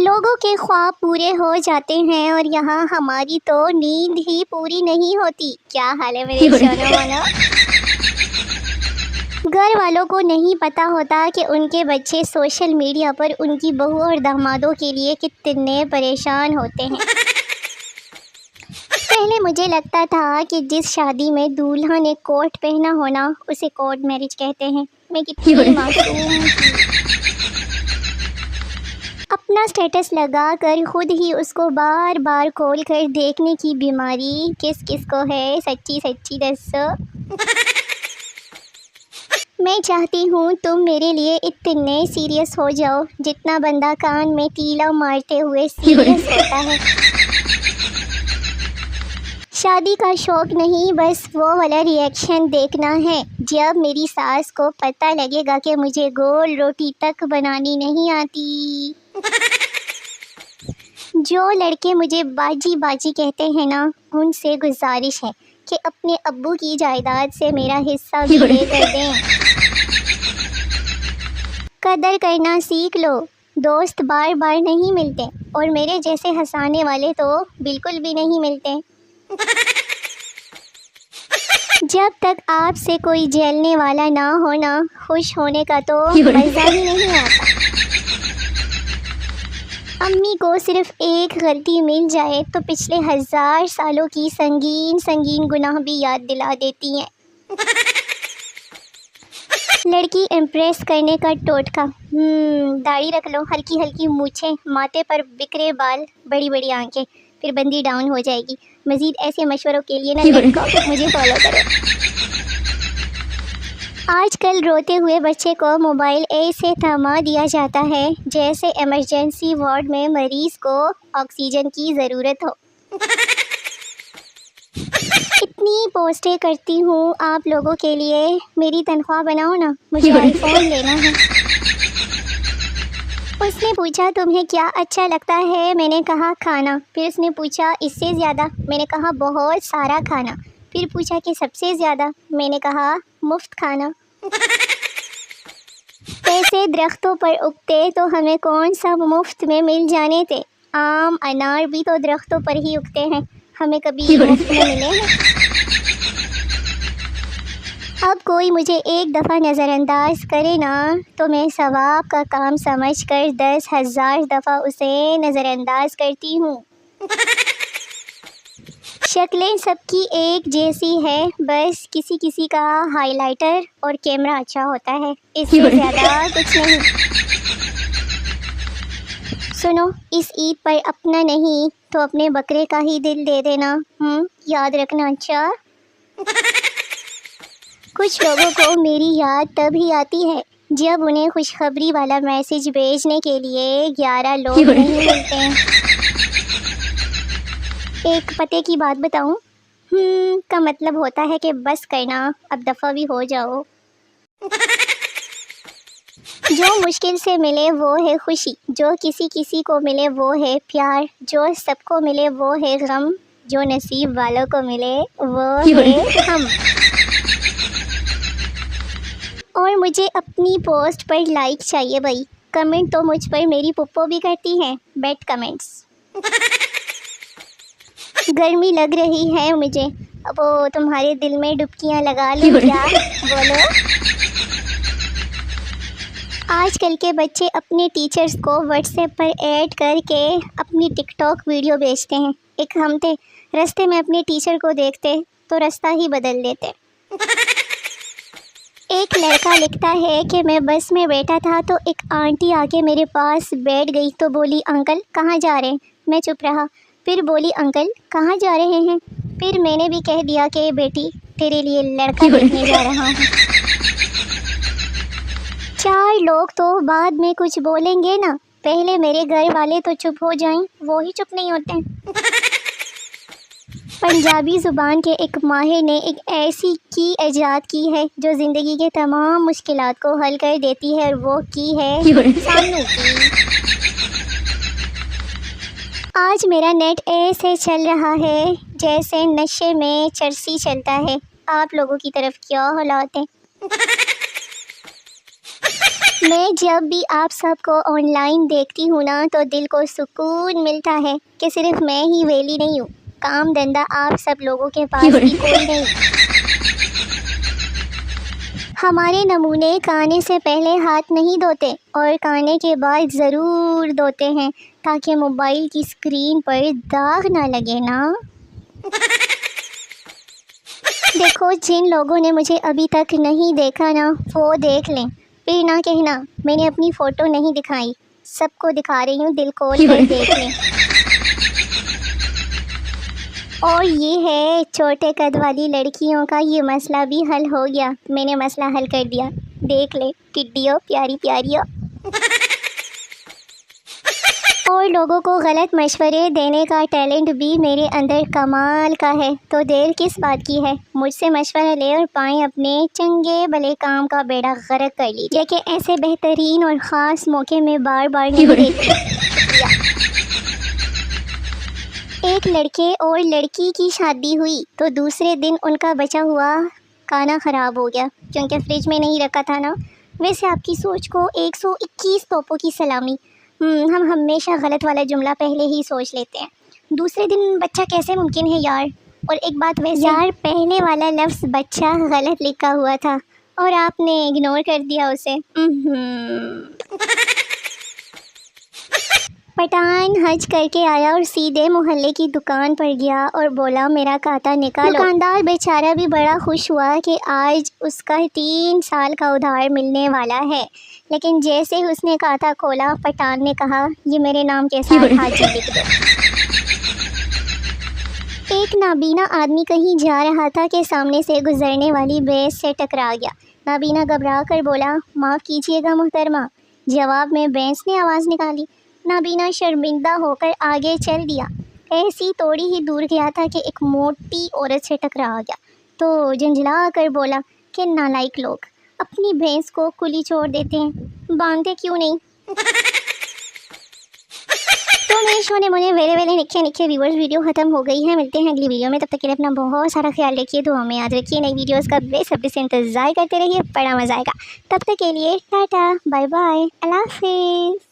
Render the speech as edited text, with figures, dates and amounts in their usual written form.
لوگوں کے خواب پورے ہو جاتے ہیں اور یہاں ہماری تو نیند ہی پوری نہیں ہوتی۔ کیا حال ہے میرے سونا والا؟ گھر والوں کو نہیں پتہ ہوتا کہ ان کے بچے سوشل میڈیا پر ان کی بہو اور دامادوں کے لیے کتنے پریشان ہوتے ہیں۔ پہلے مجھے لگتا تھا کہ جس شادی میں دولہا نے کوٹ پہنا ہونا اسے کورٹ میرج کہتے ہیں۔ میں کتنی معصوم تھی۔ اپنا سٹیٹس لگا کر خود ہی اس کو بار بار کھول کر دیکھنے کی بیماری کس کس کو ہے؟ سچی سچی دسو۔ میں چاہتی ہوں تم میرے لیے اتنے سیریس ہو جاؤ جتنا بندہ کان میں تیلا مارتے ہوئے سیریس ہوتا ہے۔ شادی کا شوق نہیں، بس وہ والا ری ایکشن دیکھنا ہے جب میری ساس کو پتہ لگے گا کہ مجھے گول روٹی تک بنانی نہیں آتی۔ جو لڑکے مجھے باجی باجی کہتے ہیں نا، ان سے گزارش ہے کہ اپنے ابو کی جائیداد سے میرا حصہ بھی لے کر دیں۔ قدر کرنا سیکھ لو، دوست بار بار نہیں ملتے اور میرے جیسے ہنسانے والے تو بالکل بھی نہیں ملتے۔ جب تک آپ سے کوئی جھیلنے والا نہ ہونا، خوش ہونے کا تو مزہ ہی نہیں آتا۔ امی کو صرف ایک غلطی مل جائے تو پچھلے 1000 سالوں کی سنگین سنگین گناہ بھی یاد دلا دیتی ہیں۔ لڑکی امپریس کرنے کا ٹوٹکا، داڑھی رکھ لو، ہلکی ہلکی مونچھیں، ماتھے پر بکھرے بال، بڑی بڑی آنکھیں، پھر بندی ڈاؤن ہو جائے گی۔ مزید ایسے مشوروں کے لیے مجھے فالو کرو۔ آج کل روتے ہوئے بچے کو موبائل ایسے تھما دیا جاتا ہے جیسے ایمرجنسی وارڈ میں مریض کو آکسیجن کی ضرورت ہو۔ اتنی پوسٹیں کرتی ہوں آپ لوگوں کے لیے، میری تنخواہ بناؤ نا، مجھے آئی فون لینا ہے۔ اس نے پوچھا تمہیں کیا اچھا لگتا ہے؟ میں نے کہا کھانا۔ پھر اس نے پوچھا اس سے زیادہ؟ میں نے کہا بہت سارا کھانا۔ پھر پوچھا کہ سب سے زیادہ؟ میں نے کہا مفت کھانا۔ پیسے درختوں پر اگتے تو ہمیں کون سا مفت میں مل جانے تھے؟ آم انار بھی تو درختوں پر ہی اگتے ہیں، ہمیں کبھی مفت میں ملے ہیں؟ اب کوئی مجھے ایک دفعہ نظر انداز کرے نا تو میں ثواب کا کام سمجھ کر 10,000 دفعہ اسے نظر انداز کرتی ہوں۔ شکلیں سب کی ایک جیسی ہے، بس کسی کسی کا ہائی لائٹر اور کیمرہ اچھا ہوتا ہے، اس سے زیادہ کچھ نہیں۔ سنو، اس عید پر اپنا نہیں تو اپنے بکرے کا ہی دل دے دینا، یاد رکھنا۔ اچھا؟ کچھ لوگوں کو میری یاد تب ہی آتی ہے جب انہیں خوشخبری والا میسج بھیجنے کے لیے 11 لوگ نہیں ملتے ہیں۔ ایک پتے کی بات بتاؤں، کا مطلب ہوتا ہے کہ بس کرنا، اب دفعہ بھی ہو جاؤ۔ جو مشکل سے ملے وہ ہے خوشی، جو کسی کسی کو ملے وہ ہے پیار، جو سب کو ملے وہ ہے غم، جو نصیب والوں کو ملے وہ ہے ہم۔ اور مجھے اپنی پوسٹ پر لائک چاہیے بھائی، کمنٹ تو مجھ پر میری پپو بھی کرتی ہیں، بیڈ کمنٹس۔ گرمی لگ رہی ہے مجھے، اب وہ تمہارے دل میں ڈبکیاں لگا لوں کیا؟ بولو۔ آج کل کے بچے اپنے ٹیچرز کو واٹس ایپ پر ایڈ کر کے اپنی ٹک ٹاک ویڈیو بھیجتے ہیں۔ ایک ہم تھے، رستے میں اپنے ٹیچر کو دیکھتے تو رستہ ہی بدل دیتے۔ ایک لڑکا لکھتا ہے کہ میں بس میں بیٹھا تھا تو ایک آنٹی آ کے میرے پاس بیٹھ گئی تو بولی انکل کہاں جا رہے ہیں؟ میں چپ رہا، پھر بولی انکل کہاں جا رہے ہیں؟ پھر میں نے بھی کہہ دیا کہ بیٹی تیرے لیے لڑکا دیکھنے جا رہا ہوں۔ 4 لوگ تو بعد میں کچھ بولیں گے نا، پہلے میرے گھر والے تو چپ ہو جائیں، وہی چپ نہیں ہوتے۔ پنجابی زبان کے ایک ماہر نے ایک ایسی کی ایجاد کی ہے جو زندگی کے تمام مشکلات کو حل کر دیتی ہے، اور وہ کی ہے سانو کی۔ آج میرا نیٹ ایسے چل رہا ہے جیسے نشے میں چرسی چلتا ہے۔ آپ لوگوں کی طرف کیا حالات ہیں؟ میں جب بھی آپ سب کو آن لائن دیکھتی ہوں نا تو دل کو سکون ملتا ہے کہ صرف میں ہی ویلی نہیں ہوں، کام دھندا آپ سب لوگوں کے پاس بھی کوئی نہیں۔ ہمارے نمونے کھانے سے پہلے ہاتھ نہیں دھوتے اور کھانے کے بعد ضرور دھوتے ہیں تاکہ موبائل کی اسکرین پر داغ نہ لگے نا۔ دیکھو جن لوگوں نے مجھے ابھی تک نہیں دیکھا نا وہ دیکھ لیں، پھر نہ کہنا میں نے اپنی فوٹو نہیں دکھائی، سب کو دکھا رہی ہوں، دل کھول کر دیکھ لیں۔ اور یہ ہے چھوٹے قد والی لڑکیوں کا یہ مسئلہ بھی حل ہو گیا، میں نے مسئلہ حل کر دیا، دیکھ لے ٹڈیو پیاری پیاریو۔ اور لوگوں کو غلط مشورے دینے کا ٹیلنٹ بھی میرے اندر کمال کا ہے، تو دیر کس بات کی ہے، مجھ سے مشورہ لے اور پائیں اپنے چنگے بھلے کام کا بیڑا غرق کر لیجیے کہ ایسے بہترین اور خاص موقع میں بار بار نہیں دیکھتی۔ ایک لڑکے اور لڑکی کی شادی ہوئی تو دوسرے دن ان کا بچا ہوا کھانا خراب ہو گیا کیونکہ فریج میں نہیں رکھا تھا نا۔ ویسے آپ کی سوچ کو 121 توپوں کی سلامی۔ ہم ہمیشہ غلط والا جملہ پہلے ہی سوچ لیتے ہیں، دوسرے دن بچہ کیسے ممکن ہے یار؟ اور ایک بات ویسے یار، پہلے والا لفظ بچہ غلط لکھا ہوا تھا اور آپ نے اگنور کر دیا اسے۔ پٹھان حج کر کے آیا اور سیدھے محلے کی دکان پر گیا اور بولا میرا کھاتا نکالو۔ دکاندار بیچارہ بھی بڑا خوش ہوا کہ آج اس کا 3 سال کا ادھار ملنے والا ہے، لیکن جیسے ہی اس نے کھاتا کھولا پٹھان نے کہا یہ میرے نام کے ساتھ حاجی لکھ دو۔ ایک نابینا آدمی کہیں جا رہا تھا کہ سامنے سے گزرنے والی بھینس سے ٹکرا گیا۔ نابینا گھبرا کر بولا معاف کیجیے گا محترمہ۔ جواب میں بھینس نے آواز نکالی۔ نابینا شرمندہ ہو کر آگے چل دیا، ایسی تھوڑی ہی دور گیا تھا کہ ایک موٹی عورت سے ٹکرا گیا تو جھنجھلا کر بولا کہ نالائق لوگ اپنی بھینس کو کھلی چھوڑ دیتے ہیں، باندھتے کیوں نہیں؟ تو میرے شونے مونے ویلے نکھے ویورز، ویڈیو ختم ہو گئی ہے، ملتے ہیں اگلی ویڈیو میں، تب تک کے لیے اپنا بہت سارا خیال رکھیے، دعاؤں میں یاد رکھیے، نئی ویڈیوز کا بے صبری سے انتظار کرتے رہیے، بڑا مزہ آئے گا، تب تک کے لیے ٹاٹا بائے بائے، اللہ حافظ۔